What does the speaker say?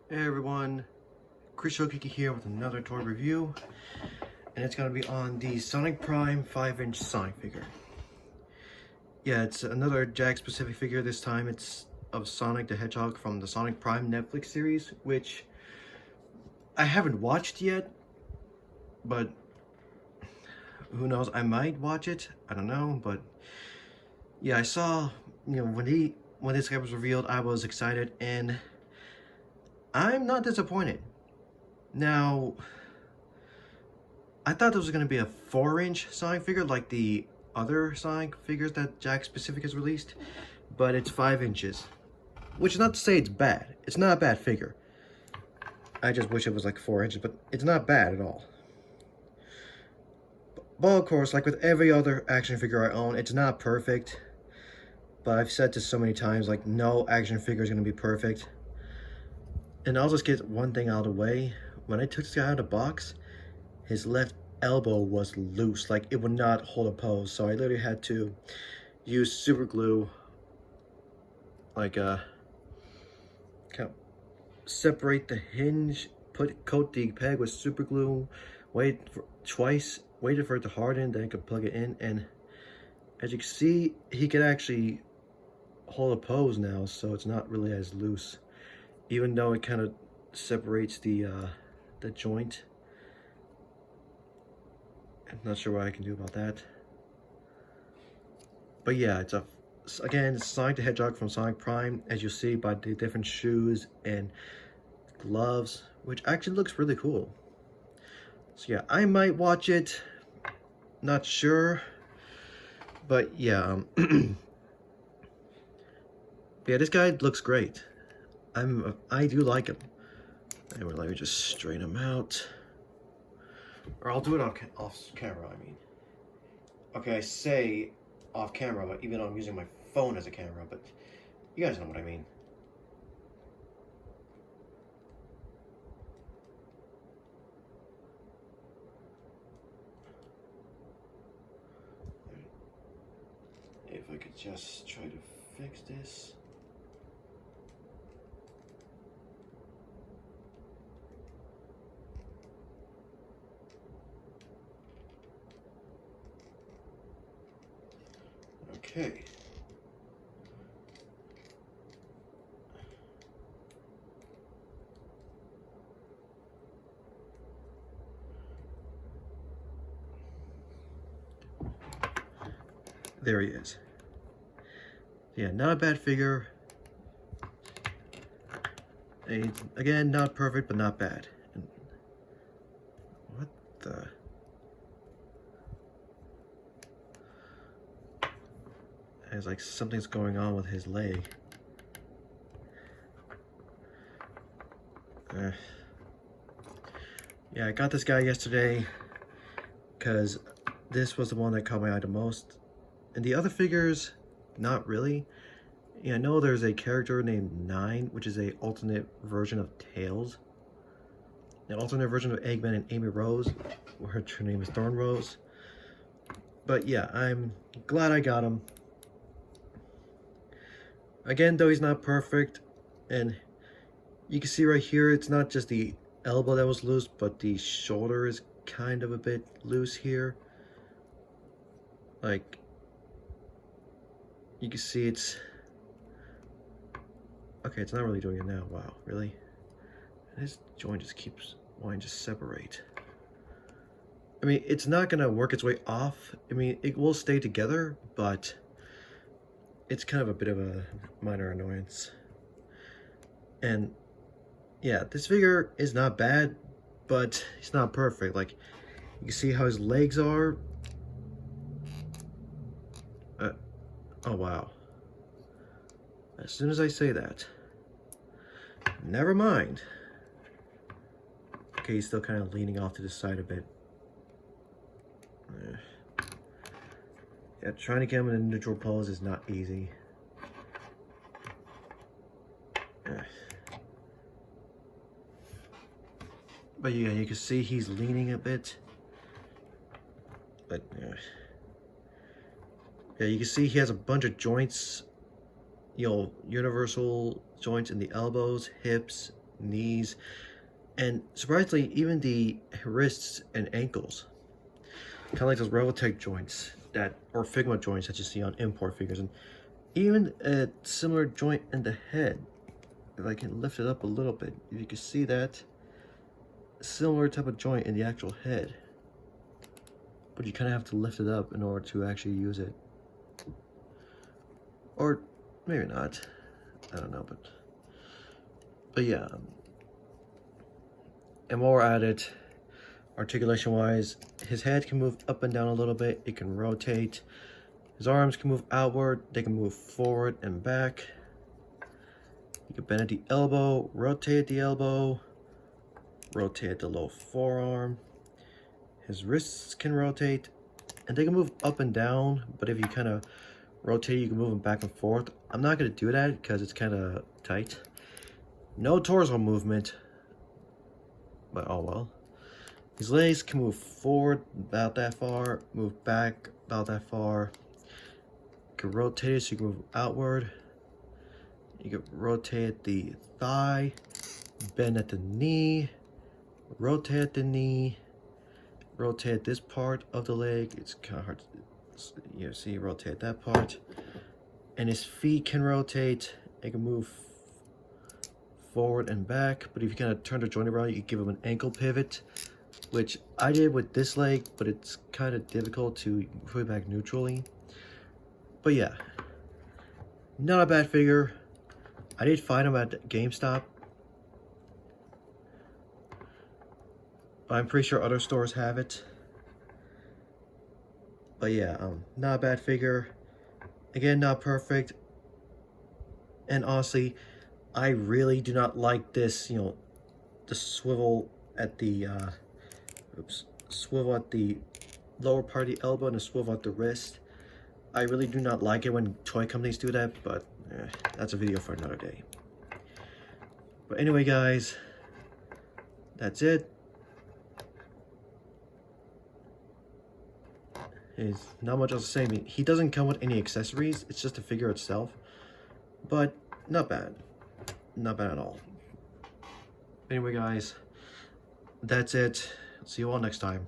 Hey everyone, Chris Shokiki here with another toy review, and it's going to be on the Sonic Prime 5-inch Sonic figure. Yeah, it's another Jakks specific figure. This time it's of Sonic the Hedgehog from the Sonic Prime Netflix series, which I haven't watched yet, but who knows, I might watch it, I don't know, but yeah, I saw, when this guy was revealed, I was excited, and I'm not disappointed. Now, I thought this was going to be a 4-inch Sonic figure like the other Sonic figures that Jakks Specific has released, but it's 5 inches. Which is not to say it's bad. It's not a bad figure. I just wish it was like 4 inches, but it's not bad at all. But of course, like with every other action figure I own, it's not perfect. But I've said this so many times, like, no action figure is going to be perfect. And I'll just get one thing out of the way. When I took this guy out of the box, his left elbow was loose, like it would not hold a pose, so I literally had to use super glue, like kind of separate the hinge, coat the peg with super glue, waited for it to harden, then I could plug it in, and as you can see, he can actually hold a pose now, so it's not really as loose, even though it kind of separates the joint. I'm not sure what I can do about that. But yeah, again, it's Sonic the Hedgehog from Sonic Prime, as you see by the different shoes and gloves, which actually looks really cool. So yeah, I might watch it, not sure, but yeah, yeah, this guy looks great. I do like him. Anyway, let me just straighten him out. Or I'll do it off camera, I mean. Okay, I say off camera, but even though I'm using my phone as a camera, but you guys know what I mean. If I could just try to fix this. Okay. There he is. Yeah, not a bad figure. And again, not perfect, but not bad. And what the? It's like something's going on with his leg. Yeah, I got this guy yesterday because this was the one that caught my eye the most. And the other figures, not really. Yeah, I know there's a character named Nine, which is a alternate version of Tails. An alternate version of Eggman and Amy Rose, where her true name is Thorn Rose. But yeah, I'm glad I got him. Again, though he's not perfect, and you can see right here, it's not just the elbow that was loose, but the shoulder is kind of a bit loose here. Like, you can see it's... Okay, it's not really doing it now. Wow, really? This joint just keeps wanting to separate. I mean, it's not gonna work its way off. I mean, it will stay together, but it's kind of a bit of a minor annoyance. And yeah, this figure is not bad, but it's not perfect. Like, you can see how his legs are. Oh wow. As soon as I say that, never mind. Okay, he's still kind of leaning off to the side a bit. Yeah, trying to get him in a neutral pose is not easy. But yeah, you can see he's leaning a bit. But yeah, you can see he has a bunch of joints, you know, universal joints in the elbows, hips, knees, and surprisingly, even the wrists and ankles. Kind of like those Robotech joints or Figma joints that you see on import figures, and even a similar joint in the head. If I can lift it up a little bit, if you can see that, similar type of joint in the actual head. But you kind of have to lift it up in order to actually use it. Or maybe not. I don't know, but yeah. And while we're at it, articulation wise, his head can move up and down a little bit. It can rotate. His arms can move outward. They can move forward and back. You can bend at the elbow, rotate at the elbow, rotate at the low forearm. His wrists can rotate, and they can move up and down, but if you kind of rotate, you can move them back and forth. I'm not going to do that because it's kind of tight. No torso movement, but oh well. His legs can move forward about that far, move back about that far. You can rotate it so you can move outward. You can rotate the thigh, bend at the knee, rotate the knee, rotate this part of the leg. It's kind of hard to see, rotate that part. And his feet can rotate. It can move forward and back. But if you kind of turn the joint around, you can give him an ankle pivot, which I did with this leg, but it's kind of difficult to put it back neutrally. But yeah, not a bad figure. I did find him at GameStop. I'm pretty sure other stores have it. But yeah, not a bad figure. Again, not perfect. And honestly, I really do not like this, the swivel at the, swivel at the lower part of the elbow and the swivel at the wrist. I really do not like it when toy companies do that, but that's a video for another day. But anyway, guys, that's it. There's not much else to say. I mean, he doesn't come with any accessories. It's just the figure itself. But not bad. Not bad at all. Anyway, guys, that's it. See you all next time.